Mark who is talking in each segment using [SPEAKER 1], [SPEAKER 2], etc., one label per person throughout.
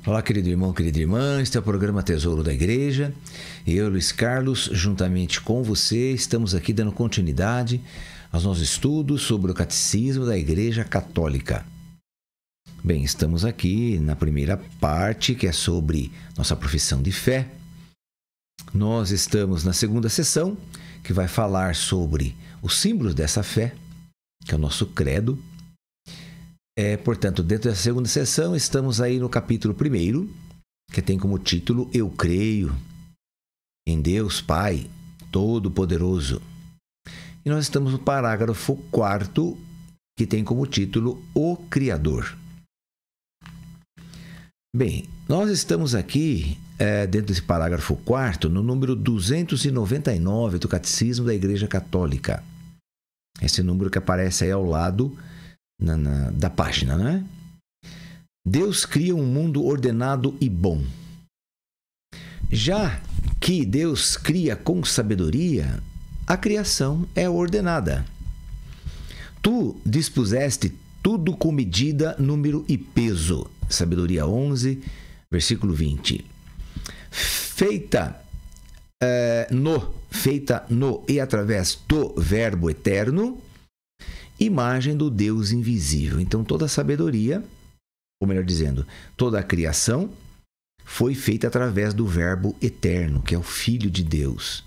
[SPEAKER 1] Olá, querido irmão, querida irmã, este é o programa Tesouro da Igreja. Eu, Luiz Carlos, juntamente com você, estamos aqui dando continuidade aos nossos estudos sobre o Catecismo da Igreja Católica. Bem, estamos aqui na primeira parte, que é sobre nossa profissão de fé. Nós estamos na segunda sessão, que vai falar sobre os símbolos dessa fé, que é o nosso credo. Portanto, dentro da segunda sessão, estamos aí no capítulo 1, que tem como título Eu Creio em Deus Pai Todo-Poderoso. E nós estamos no parágrafo 4, que tem como título O Criador. Bem, nós estamos aqui, dentro desse parágrafo 4, no número 299 do Catecismo da Igreja Católica. Esse número que aparece aí ao lado da página, né? Deus cria um mundo ordenado e bom. Já que Deus cria com sabedoria, a criação é ordenada. Tu dispuseste tudo com medida, número e peso. Sabedoria 11, versículo 20. Feita no e através do Verbo eterno, imagem do Deus invisível. Então, toda a sabedoria, ou melhor dizendo, toda a criação foi feita através do Verbo eterno, que é o Filho de Deus.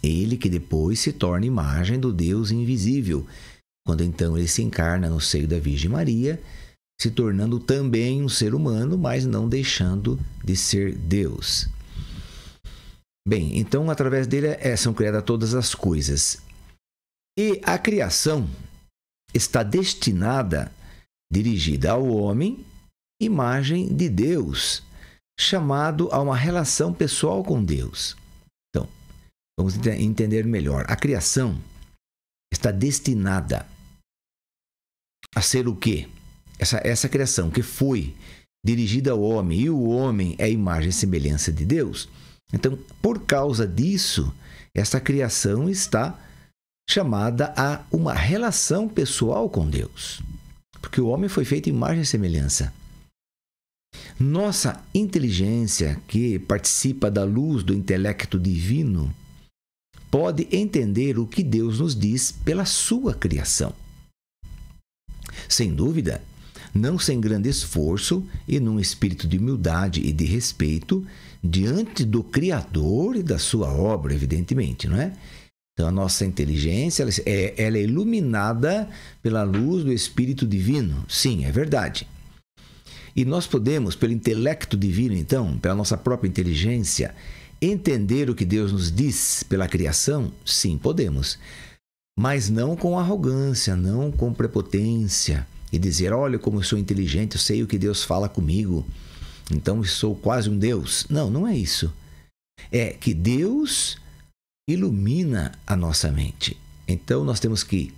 [SPEAKER 1] Ele que depois se torna imagem do Deus invisível, quando então ele se encarna no seio da Virgem Maria, se tornando também um ser humano, mas não deixando de ser Deus. Bem, então, através dele são criadas todas as coisas. E a criação está destinada, dirigida ao homem, imagem de Deus, chamado a uma relação pessoal com Deus. Então, vamos entender melhor. A criação está destinada a ser o quê? Essa criação que foi dirigida ao homem, e o homem é a imagem e semelhança de Deus. Então, por causa disso, essa criação está chamada a uma relação pessoal com Deus. Porque o homem foi feito imagem e semelhança. Nossa inteligência, que participa da luz do intelecto divino, pode entender o que Deus nos diz pela sua criação. Sem dúvida, não sem grande esforço e num espírito de humildade e de respeito diante do Criador e da sua obra, evidentemente, não é? Então, a nossa inteligência ela é iluminada pela luz do Espírito Divino. Sim, é verdade. E nós podemos, pelo intelecto divino, então, pela nossa própria inteligência, entender o que Deus nos diz pela criação? Sim, podemos. Mas não com arrogância, não com prepotência. E dizer, olha como eu sou inteligente, eu sei o que Deus fala comigo, então eu sou quase um Deus. Não, não é isso. É que Deus ilumina a nossa mente. Então, nós temos que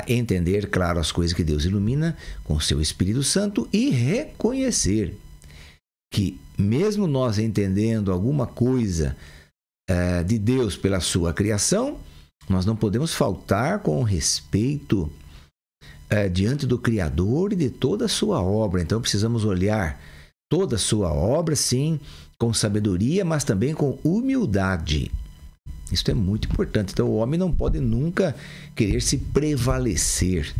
[SPEAKER 1] entender, claro, as coisas que Deus ilumina com o seu Espírito Santo e reconhecer que, mesmo nós entendendo alguma coisa de Deus pela sua criação, nós não podemos faltar com respeito diante do Criador e de toda a sua obra. Então, precisamos olhar toda a sua obra, sim, com sabedoria, mas também com humildade. Isso é muito importante. Então, o homem não pode nunca querer se prevalecer.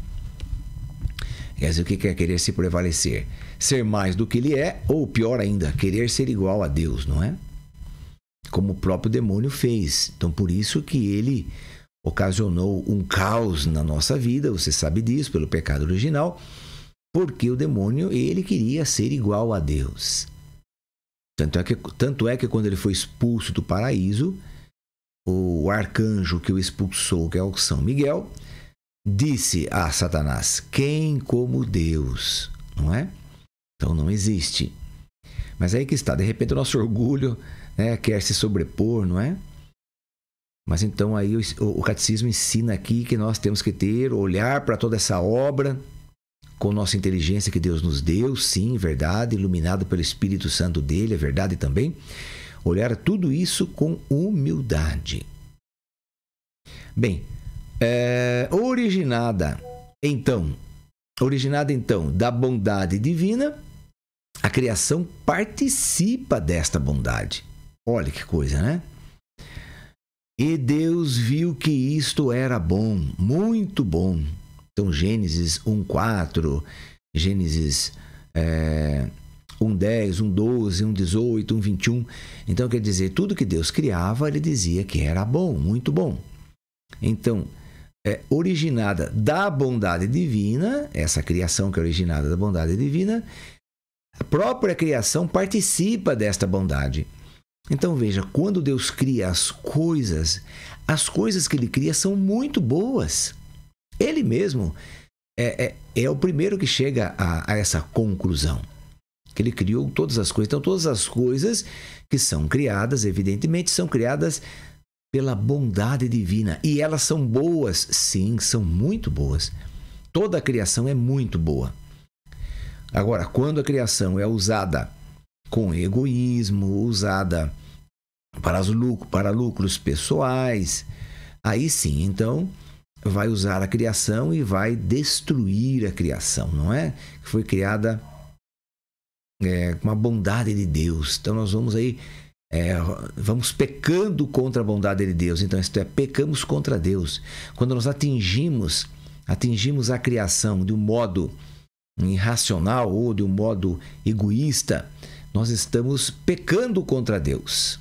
[SPEAKER 1] Quer dizer, o que é querer se prevalecer? Ser mais do que ele é, ou pior ainda, querer ser igual a Deus, não é? Como o próprio demônio fez. Então, por isso que ele ocasionou um caos na nossa vida, você sabe disso, pelo pecado original, porque o demônio, ele queria ser igual a Deus. Tanto é que quando ele foi expulso do paraíso, o arcanjo que o expulsou, que é o São Miguel, disse a Satanás, quem como Deus, não é? Então não existe. Mas aí que está, de repente o nosso orgulho quer se sobrepor, não é? Mas então aí o catecismo ensina aqui que nós temos que olhar para toda essa obra com nossa inteligência que Deus nos deu, sim, verdade, iluminado pelo Espírito Santo dele, é verdade também. Olhar tudo isso com humildade. Bem, originada então da bondade divina, a criação participa desta bondade. Olha que coisa, né? E Deus viu que isto era bom, muito bom. Então, Gênesis 1:4, Gênesis 1:10, 1:12, 1:18, 1:21. Então, quer dizer, tudo que Deus criava, ele dizia que era bom, muito bom. Então, originada da bondade divina, essa criação que é originada da bondade divina, a própria criação participa desta bondade. Então veja, quando Deus cria as coisas que Ele cria são muito boas. Ele mesmo é o primeiro que chega a essa conclusão, que Ele criou todas as coisas. Então todas as coisas que são criadas, evidentemente, são criadas pela bondade divina. E elas são boas? Sim, são muito boas. Toda a criação é muito boa. Agora, quando a criação é usada com egoísmo, usada para lucros pessoais, aí sim, então, vai usar a criação e vai destruir a criação, não é? Que foi criada com a bondade de Deus. Então, nós vamos aí vamos pecando contra a bondade de Deus. Então, isto é, pecamos contra Deus. Quando nós atingimos a criação de um modo irracional ou de um modo egoísta, nós estamos pecando contra Deus.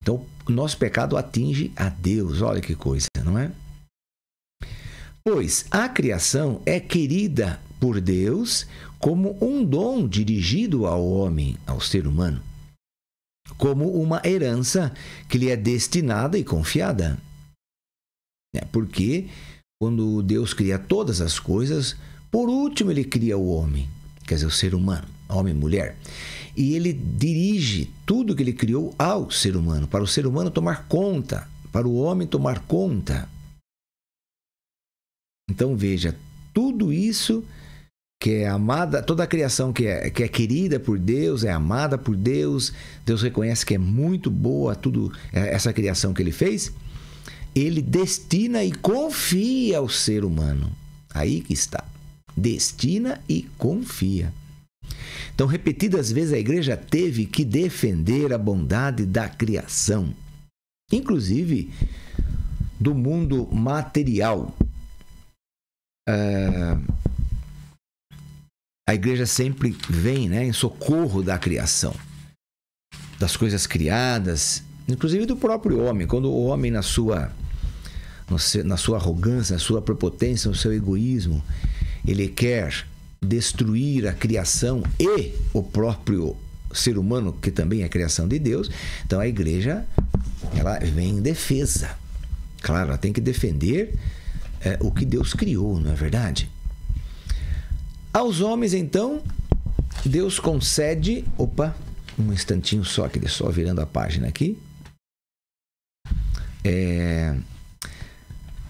[SPEAKER 1] Então, o nosso pecado atinge a Deus. Olha que coisa, não é? Pois a criação é querida por Deus como um dom dirigido ao homem, ao ser humano, como uma herança que lhe é destinada e confiada. Porque quando Deus cria todas as coisas, por último ele cria o homem, quer dizer, o ser humano, homem e mulher. E ele dirige tudo que ele criou ao ser humano, para o ser humano tomar conta, para o homem tomar conta. Então veja, tudo isso que é amada, toda a criação que é querida por Deus, é amada por Deus, Deus reconhece que é muito boa tudo essa criação que ele fez, ele destina e confia ao ser humano. Aí que está. Destina e confia. Então, repetidas vezes a igreja teve que defender a bondade da criação, inclusive do mundo material. A igreja sempre vem em socorro da criação, das coisas criadas, inclusive do próprio homem. Quando o homem, na sua arrogância, na sua prepotência, no seu egoísmo, ele quer destruir a criação e o próprio ser humano, que também é criação de Deus, então a igreja ela vem em defesa. Claro, ela tem que defender o que Deus criou, não é verdade? Aos homens, então, Deus concede... Opa, um instantinho só, que só virando a página aqui.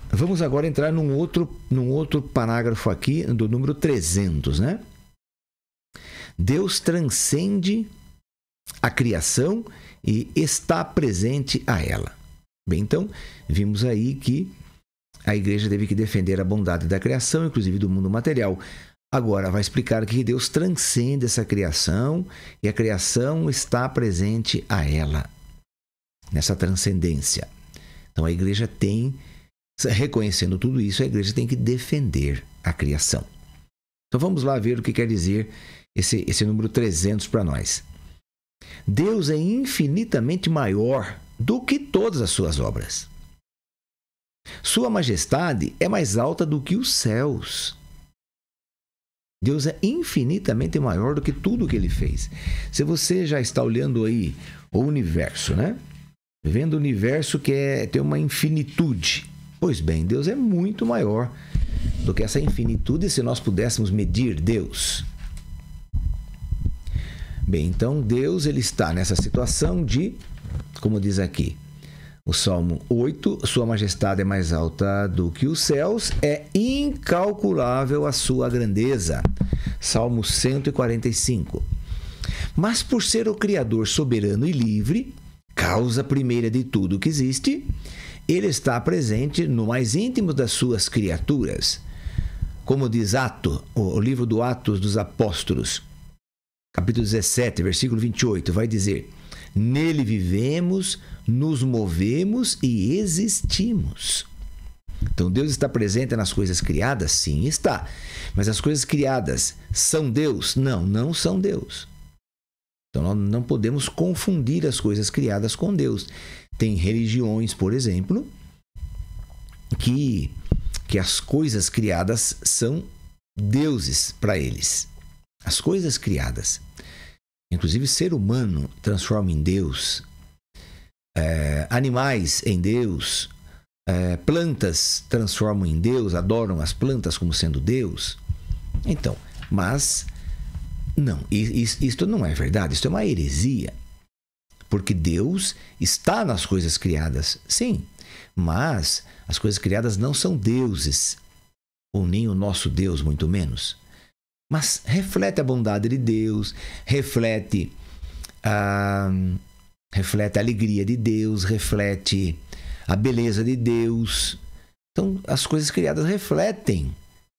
[SPEAKER 1] Vamos agora entrar num outro parágrafo aqui, do número 300, né? Deus transcende a criação e está presente a ela. Bem, então, vimos aí que a igreja teve que defender a bondade da criação, inclusive do mundo material. Agora, vai explicar que Deus transcende essa criação e a criação está presente a ela, nessa transcendência. Então, a igreja tem, reconhecendo tudo isso, a igreja tem que defender a criação. Então, vamos lá ver o que quer dizer esse número 300 para nós. Deus é infinitamente maior do que todas as suas obras. Sua majestade é mais alta do que os céus. Deus é infinitamente maior do que tudo que ele fez. Se você já está olhando aí o universo, né? Vendo o universo que tem uma infinitude. Pois bem, Deus é muito maior do que essa infinitude, se nós pudéssemos medir Deus. Bem, então Deus ele está nessa situação de, como diz aqui, o Salmo 8, sua majestade é mais alta do que os céus, é incalculável a sua grandeza. Salmo 145. Mas por ser o Criador soberano e livre, causa primeira de tudo que existe, ele está presente no mais íntimo das suas criaturas. Como diz o livro do Atos dos Apóstolos, capítulo 17, versículo 28, vai dizer: nele vivemos, nos movemos e existimos. Então, Deus está presente nas coisas criadas? Sim, está. Mas as coisas criadas são Deus? Não, não são Deus. Então, nós não podemos confundir as coisas criadas com Deus. Tem religiões, por exemplo, que as coisas criadas são deuses para eles. As coisas criadas. Inclusive, ser humano transforma em Deus. Animais em Deus. Plantas transformam em Deus, adoram as plantas como sendo Deus. Então, mas não, isto não é verdade, isto é uma heresia. Porque Deus está nas coisas criadas, sim, mas as coisas criadas não são deuses, ou nem o nosso Deus, muito menos. Mas reflete a bondade de Deus, reflete a alegria de Deus, reflete a beleza de Deus. Então, as coisas criadas refletem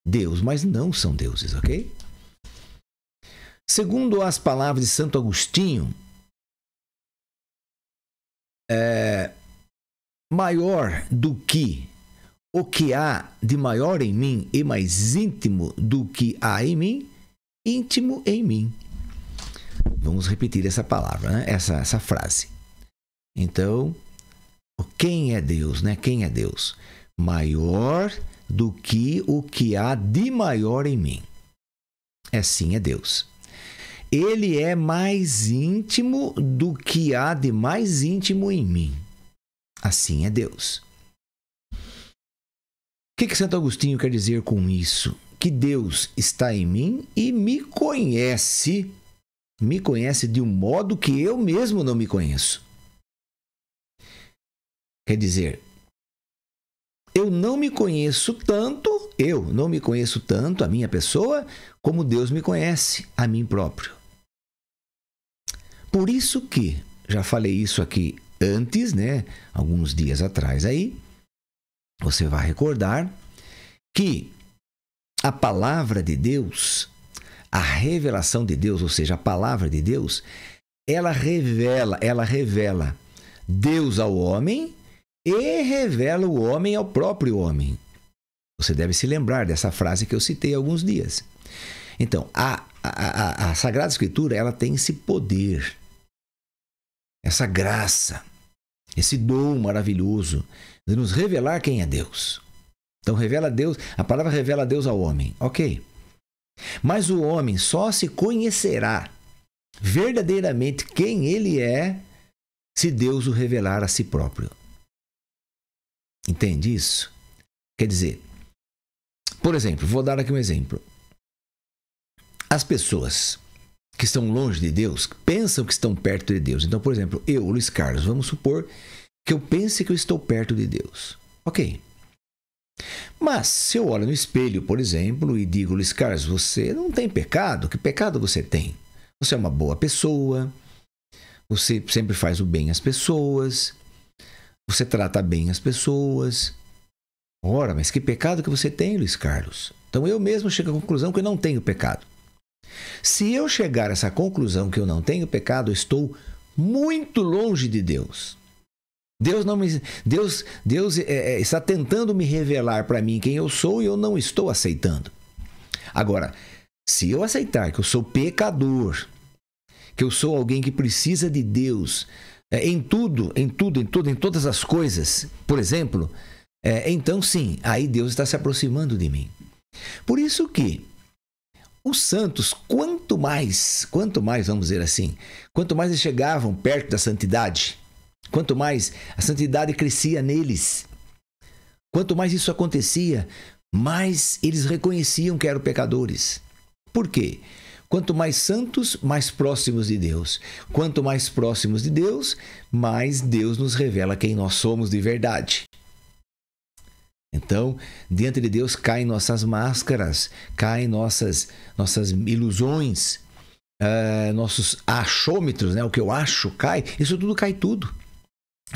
[SPEAKER 1] Deus, mas não são deuses, ok? Segundo as palavras de Santo Agostinho, maior do que o que há de maior em mim e mais íntimo do que há em mim, íntimo em mim. Vamos repetir essa palavra, né? essa frase. Então, quem é Deus, né? Quem é Deus? Maior do que o que há de maior em mim. Assim é Deus. Ele é mais íntimo do que há de mais íntimo em mim. Assim é Deus. O que Santo Agostinho quer dizer com isso? Que Deus está em mim e me conhece de um modo que eu mesmo não me conheço. Quer dizer, eu não me conheço tanto, a minha pessoa, como Deus me conhece, a mim próprio. Por isso que, já falei isso aqui antes, né? Alguns dias atrás aí, você vai recordar que a palavra de Deus, a revelação de Deus, ou seja, a palavra de Deus, ela revela Deus ao homem e revela o homem ao próprio homem. Você deve se lembrar dessa frase que eu citei há alguns dias. Então, a Sagrada Escritura, ela tem esse poder, essa graça, esse dom maravilhoso de nos revelar quem é Deus. Então, revela Deus, a palavra revela Deus ao homem, ok? Mas o homem só se conhecerá verdadeiramente quem ele é se Deus o revelar a si próprio. Entende isso? Quer dizer, por exemplo, vou dar aqui um exemplo. As pessoas que estão longe de Deus pensam que estão perto de Deus. Então, por exemplo, eu, Luiz Carlos, vamos supor que eu pense que eu estou perto de Deus. Ok. Mas se eu olho no espelho, por exemplo, e digo: Luiz Carlos, você não tem pecado. Que pecado você tem? Você é uma boa pessoa, você sempre faz o bem às pessoas, você trata bem as pessoas. Ora, mas que pecado que você tem, Luiz Carlos? Então eu mesmo chego à conclusão que eu não tenho pecado. Se eu chegar a essa conclusão que eu não tenho pecado, eu estou muito longe de Deus. Deus está tentando me revelar para mim quem eu sou e eu não estou aceitando. Agora, se eu aceitar que eu sou pecador, que eu sou alguém que precisa de Deus em todas as coisas, por exemplo, então sim, aí Deus está se aproximando de mim. Por isso que os santos, quanto mais, vamos dizer assim, quanto mais eles chegavam perto da santidade, quanto mais a santidade crescia neles, quanto mais isso acontecia, mais eles reconheciam que eram pecadores. Por quê? Quanto mais santos, mais próximos de Deus. Quanto mais próximos de Deus, mais Deus nos revela quem nós somos de verdade. Então, diante de Deus caem nossas máscaras, caem nossas ilusões, nossos achômetros, né? O que eu acho cai, isso tudo cai tudo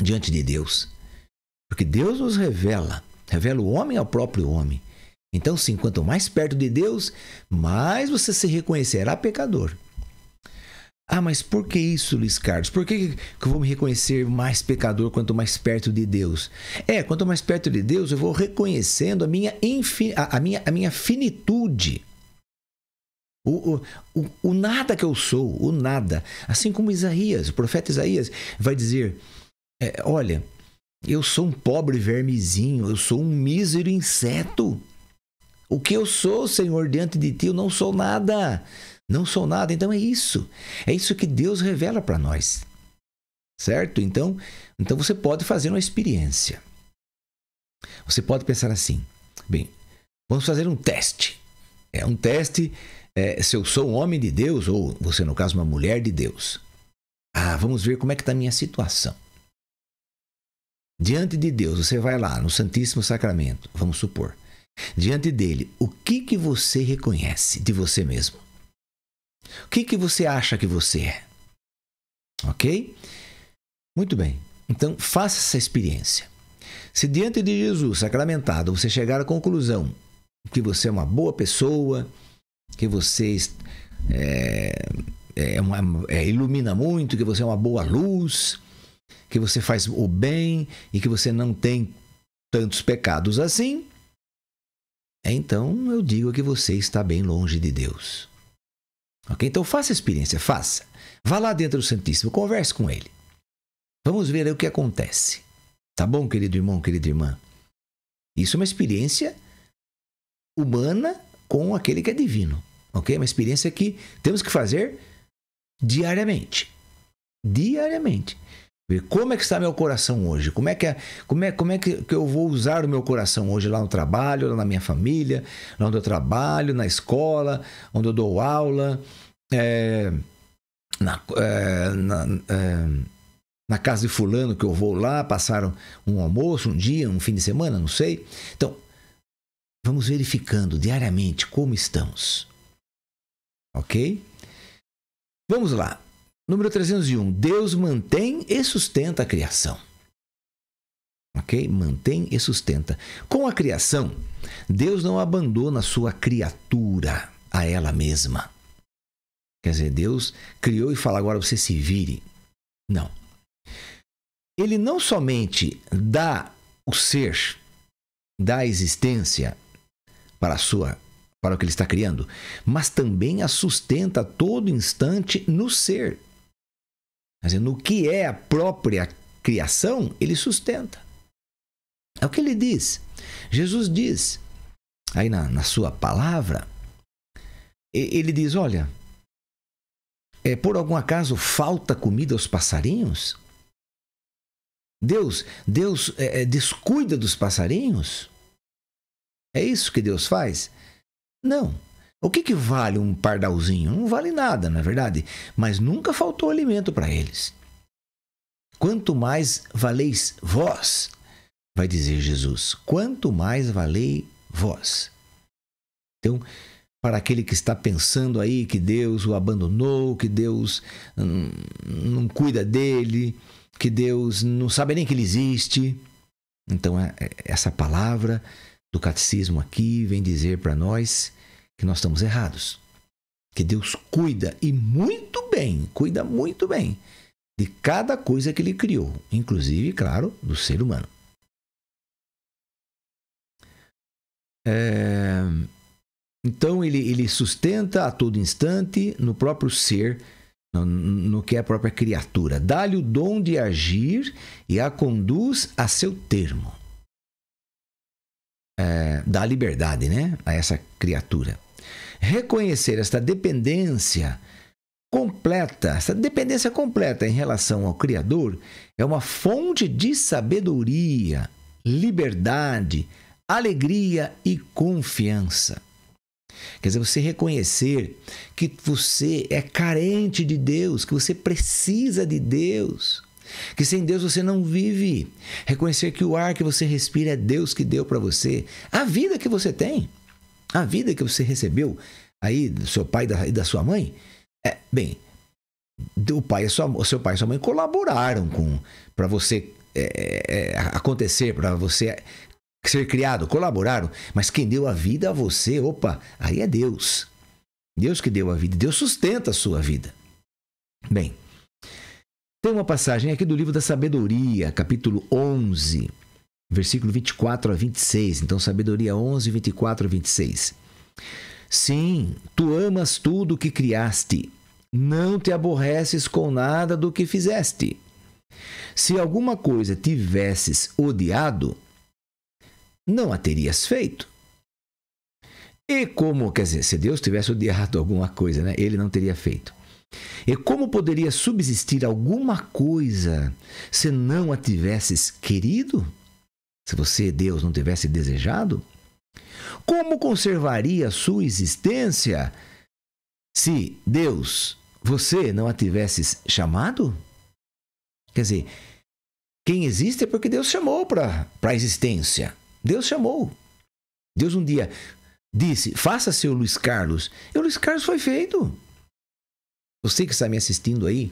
[SPEAKER 1] diante de Deus. Porque Deus nos revela o homem ao próprio homem. Então, sim, quanto mais perto de Deus, mais você se reconhecerá pecador. Ah, mas por que isso, Luiz Carlos? Por que eu vou me reconhecer mais pecador quanto mais perto de Deus? Quanto mais perto de Deus, eu vou reconhecendo a minha finitude. O nada que eu sou, o nada. Assim como Isaías, o profeta Isaías vai dizer, olha, eu sou um pobre vermezinho, eu sou um mísero inseto. O que eu sou, Senhor, diante de ti, eu não sou nada. Não sou nada. Então é isso que Deus revela para nós. Certo? Então você pode fazer uma experiência. Você pode pensar assim, bem, vamos fazer um teste. Um teste se eu sou um homem de Deus ou você, no caso, uma mulher de Deus. Vamos ver como é que está a minha situação. Diante de Deus, você vai lá no Santíssimo Sacramento, vamos supor. Diante dele, o que você reconhece de você mesmo? O que você acha que você é? Ok? Muito bem. Então, faça essa experiência. Se diante de Jesus sacramentado você chegar à conclusão que você é uma boa pessoa, que você ilumina muito, que você é uma boa luz, que você faz o bem e que você não tem tantos pecados assim, então eu digo que você está bem longe de Deus. Ok? Então faça a experiência, faça. Vá lá dentro do Santíssimo, converse com ele. Vamos ver aí o que acontece. Tá bom, querido irmão, querida irmã? Isso é uma experiência humana com aquele que é divino. Ok? Uma experiência que temos que fazer diariamente. Diariamente. Ver como é que está meu coração hoje. Como é que eu vou usar o meu coração hoje lá no trabalho, lá na minha família, lá onde eu trabalho, na escola, onde eu dou aula, na casa de fulano que eu vou lá passar um almoço, um dia, um fim de semana, não sei. Então, vamos verificando diariamente como estamos. Ok? Vamos lá. Número 301. Deus mantém e sustenta a criação. Ok? Mantém e sustenta. Com a criação, Deus não abandona a sua criatura a ela mesma. Quer dizer, Deus criou e fala, agora você se vire. Não. Ele não somente dá o ser, dá a existência para o que ele está criando, mas também a sustenta a todo instante no ser. Quer dizer, no que é a própria criação, ele sustenta. É o que ele diz. Jesus diz, aí na sua palavra, ele diz, olha, por algum acaso falta comida aos passarinhos? Deus descuida dos passarinhos? É isso que Deus faz? Não. O que vale um pardalzinho? Não vale nada, não é verdade? Mas nunca faltou alimento para eles. Quanto mais valeis vós, vai dizer Jesus, quanto mais valei vós. Então, para aquele que está pensando aí que Deus o abandonou, que Deus não cuida dele, que Deus não sabe nem que ele existe. Então, essa palavra do catecismo aqui vem dizer para nós que nós estamos errados. Que Deus cuida cuida muito bem de cada coisa que ele criou, inclusive, claro, do ser humano. Então, ele sustenta a todo instante no próprio ser, no que é a própria criatura. Dá-lhe o dom de agir e a conduz a seu termo. Dá liberdade, né, a essa criatura. Reconhecer esta dependência completa em relação ao Criador é uma fonte de sabedoria, liberdade, alegria e confiança. Quer dizer, você reconhecer que você é carente de Deus, que você precisa de Deus, que sem Deus você não vive. Reconhecer que o ar que você respira é Deus que deu para você. A vida que você tem, a vida que você recebeu aí do seu pai e da sua mãe, o seu pai e sua mãe colaboraram para você acontecer, para você ser criado, colaboraram, mas quem deu a vida a você, aí é Deus. Deus que deu a vida, Deus sustenta a sua vida. Bem, tem uma passagem aqui do livro da Sabedoria, capítulo 11, versículo 24 a 26. Então, Sabedoria 11, 24 a 26. Sim, tu amas tudo o que criaste, não te aborreces com nada do que fizeste. Se alguma coisa tivesses odiado, não a terias feito. E como, quer dizer, se Deus tivesse odiado alguma coisa, né, ele não teria feito. E como poderia subsistir alguma coisa se não a tivesses querido? Se você, Deus, não tivesse desejado? Como conservaria a sua existência se, Deus, você não a tivesses chamado? Quer dizer, quem existe é porque Deus chamou para a existência. Deus chamou. Deus um dia disse, faça-se o Luiz Carlos. E o Luiz Carlos foi feito. Você que está me assistindo aí,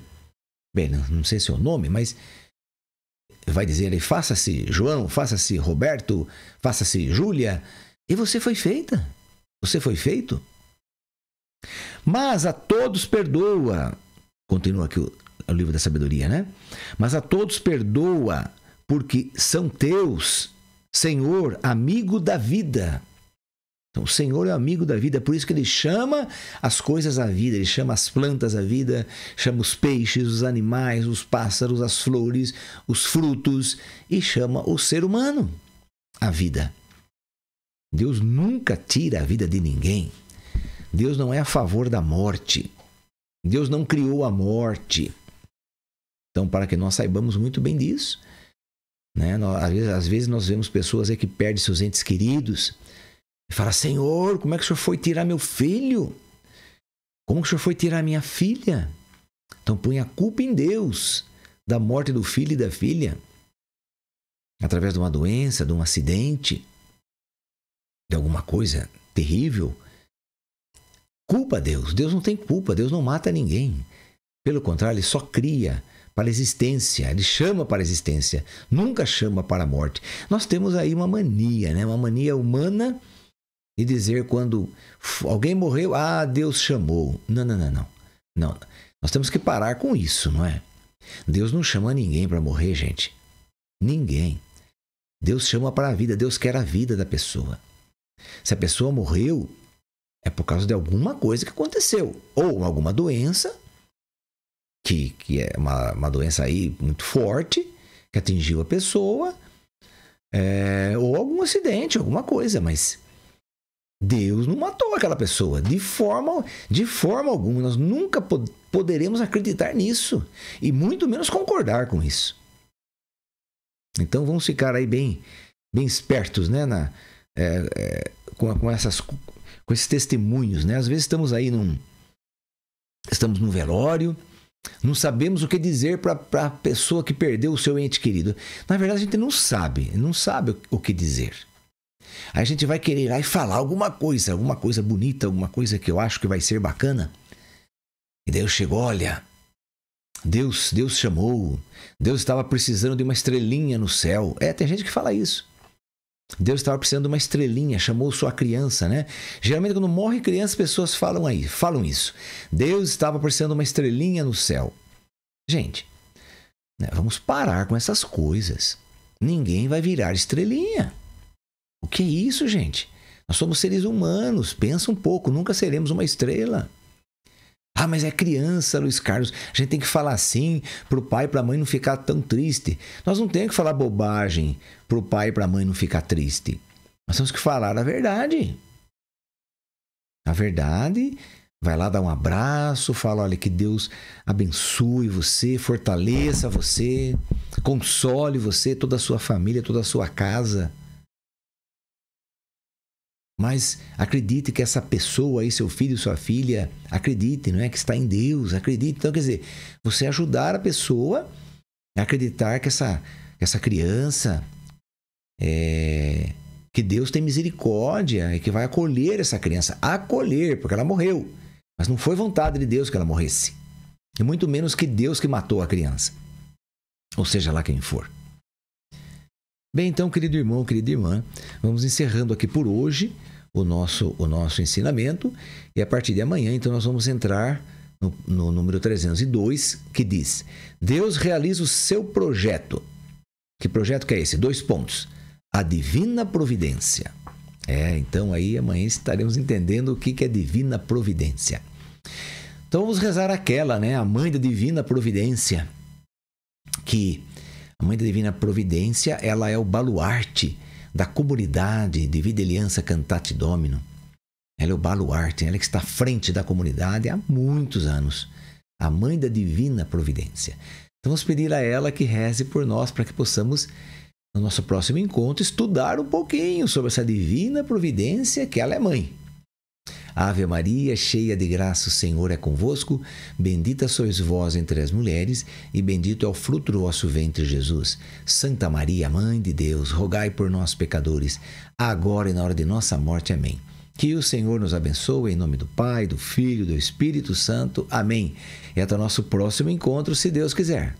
[SPEAKER 1] bem, não sei seu nome, mas vai dizer aí, faça-se João, faça-se Roberto, faça-se Júlia. E você foi feita. Você foi feito. Mas a todos perdoa. Continua aqui o livro da Sabedoria, né? Mas a todos perdoa, porque são teus, Senhor, amigo da vida. Então, o Senhor é amigo da vida, por isso que Ele chama as coisas à vida, Ele chama as plantas à vida, chama os peixes, os animais, os pássaros, as flores, os frutos, e chama o ser humano à vida. Deus nunca tira a vida de ninguém. Deus não é a favor da morte. Deus não criou a morte. Então, para que nós saibamos muito bem disso, né? Às vezes nós vemos pessoas aí que perdem seus entes queridos e falam, Senhor, como é que o Senhor foi tirar meu filho? Como que o Senhor foi tirar minha filha? Então, põe a culpa em Deus da morte do filho e da filha, através de uma doença, de um acidente, de alguma coisa terrível. Culpa Deus. Deus não tem culpa. Deus não mata ninguém. Pelo contrário, Ele só cria para a existência. Ele chama para a existência. Nunca chama para a morte. Nós temos aí uma mania, né? Uma mania humana de dizer quando alguém morreu, Deus chamou. Não. Nós temos que parar com isso, não é? Deus não chama ninguém para morrer, gente. Ninguém. Deus chama para a vida. Deus quer a vida da pessoa. Se a pessoa morreu, é por causa de alguma coisa que aconteceu. Ou alguma doença, que é uma doença aí muito forte, que atingiu a pessoa, ou algum acidente, alguma coisa. Mas Deus não matou aquela pessoa. De forma alguma. Nós nunca poderemos acreditar nisso. E muito menos concordar com isso. Então vamos ficar aí bem espertos, né? Com esses testemunhos, né? Às vezes estamos aí estamos num velório, não sabemos o que dizer para a pessoa que perdeu o seu ente querido. Na verdade, a gente não sabe o que dizer. Aí a gente vai querer ir lá e falar alguma coisa bonita, alguma coisa que eu acho que vai ser bacana. E daí eu chego, olha, Deus chamou, Deus estava precisando de uma estrelinha no céu. Tem gente que fala isso. Deus estava precisando de uma estrelinha, chamou sua criança, né? Geralmente quando morre criança, as pessoas falam isso. Deus estava precisando de uma estrelinha no céu. Gente, né, vamos parar com essas coisas. Ninguém vai virar estrelinha. O que é isso, gente? Nós somos seres humanos, pensa um pouco, nunca seremos uma estrela. Mas é criança, Luiz Carlos. A gente tem que falar assim para o pai e para a mãe não ficar tão triste. Nós não temos que falar bobagem para o pai e para a mãe não ficar triste. Nós temos que falar a verdade. A verdade, vai lá dar um abraço, fala, olha, que Deus abençoe você, fortaleça você, console você, toda a sua família, toda a sua casa. Mas acredite que essa pessoa aí, seu filho, sua filha, acredite, não é? Que está em Deus, acredite. Então, quer dizer, você ajudar a pessoa a acreditar que essa criança, que Deus tem misericórdia e que vai acolher essa criança. Acolher, porque ela morreu. Mas não foi vontade de Deus que ela morresse. E muito menos que Deus que matou a criança. Ou seja lá quem for. Bem, então, querido irmão, querida irmã, vamos encerrando aqui por hoje o nosso ensinamento. E a partir de amanhã, então, nós vamos entrar no número 302, que diz: Deus realiza o seu projeto. Que projeto que é esse? 2 pontos. A divina providência. Então aí amanhã estaremos entendendo o que é divina providência. Então vamos rezar aquela, né? A mãe da divina providência. Que a mãe da divina providência, ela é o baluarte da comunidade de Vida e Aliança Cantate Domino. Ela é o baluarte, ela que está à frente da comunidade há muitos anos. A mãe da divina providência. Então vamos pedir a ela que reze por nós para que possamos, no nosso próximo encontro, estudar um pouquinho sobre essa divina providência que ela é mãe. Ave Maria, cheia de graça, o Senhor é convosco. Bendita sois vós entre as mulheres, e bendito é o fruto do vosso ventre, Jesus. Santa Maria, Mãe de Deus, rogai por nós, pecadores, agora e na hora de nossa morte. Amém. Que o Senhor nos abençoe, em nome do Pai, do Filho e do Espírito Santo. Amém. E até o nosso próximo encontro, se Deus quiser.